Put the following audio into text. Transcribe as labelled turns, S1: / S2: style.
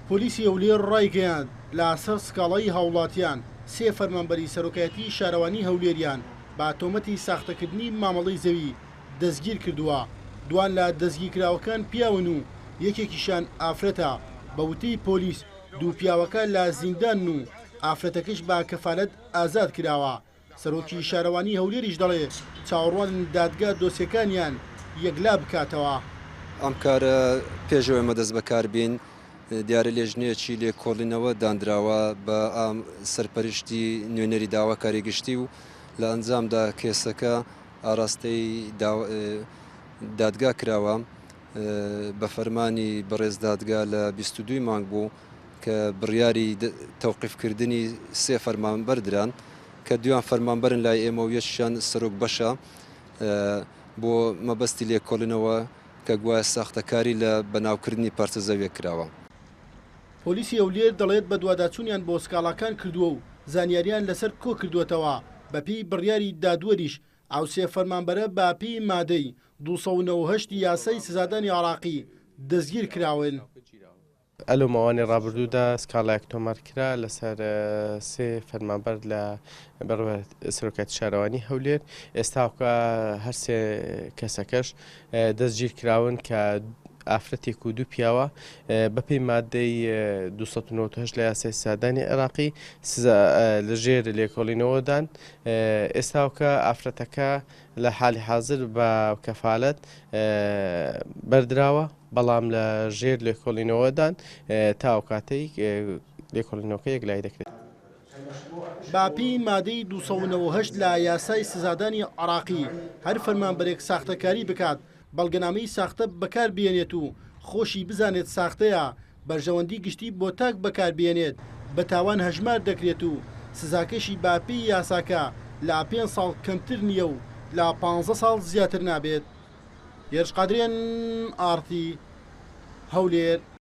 S1: پۆلیسی هەولێر ڕایگەیاند لەسەر سکاڵای هاوڵاتیان سێ فەرمانبەری سەرۆکایەتی شارەوانی هەولێریان با تۆمەتی ساختەکردنی مامەڵەی زەوی دەستگیر کردووە. دوان لە دەستگیرکراوەکان پیاون و یەکێکیشان ئافرەتە. بە وتەی پۆلیس دوو پیاوەکە لە زیندان و ئافرەتەکەش با کەفالەت ئازاد کراوە. سەرۆکی شارەوانی هەولێریش دەڵێ چاوەڕوان دادگا دۆسیەکانیان یەکلا بکاتەوە.
S2: ئەم کارە پێشەوەی مەدەست بەکاربێن دیارە لێژنەیەکی لێکۆڵینەوە دانراوە بە سەرپەرشتی نوێنەری داوا کاریگشتی و لە ئەنجامدا کێسەکە ئاراستەی دادگا کراوە بە فەرمانی بەڕێز دادگا لە 22 مانگ بوو کە بڕیاری تەوقیفکردنی سێ فەرمانبەر دران کە دویان فەرمانبەرن لای ئێمە و یەکیان سەرۆک بەشە بۆ مەبەستی لێکۆڵینەوە کە گوایە ساختەکاری لە بەناوکردنی پارچە زەویە کراوە.
S1: پۆلیسی هەولێر دەڵێت بە دوواداچوونیان بۆ سکاڵاکان کردووە و زانیاریان لەسەر کۆ کردوێتەوە. بەپێی بڕیاری دادوەریش ئەو سێ فەرمانبەرە باپی مادەی 298 یاسای سزادانی عراقی دەستگیر کراون.
S3: ئەلو ماوانی ڕابردوودا سکاڵایەک تۆمارکرا لەسەر سێ فەرمانبەر لە بەڕێوە سەرۆکایەتی شارەوانی هەولێر. ئێستاکە هەر سێ کەسەکەش دەستگیر کراون کە ئافرەتێک و دوو پیاوە بەپێی مادەی 298 لە یاسای سزادانی عێراقی لەژێر لێکۆڵینەوەدان. ئێستاکە ئافرەتەکە لە حالی حاضر بە کەفالەت بەردراوە بەڵام لە ژێر لێکۆڵینەوەدان تا ئەو کاتەی لێکۆڵینەوەکە یەکلای دەکرێت.
S1: باپی مادەی 298 لە یاسای سزادانی عراقی هەر فەرمانبەرێک ساختەکاری بکات بەڵگەنامەی ساختە بەکار بێنێت و خۆشی بزانێت ساختەیە بەرژەوەندی گشتی بۆ تاک بەکار بێنێت بە تاوان هەژمار دەکرێت و سزاکەشی باپی یاساکە لە 5 ساڵ کەمتر نییە و لە 15 ساڵ زیاتر نابێت. هێرش قادرێن ئارتی هەولێر.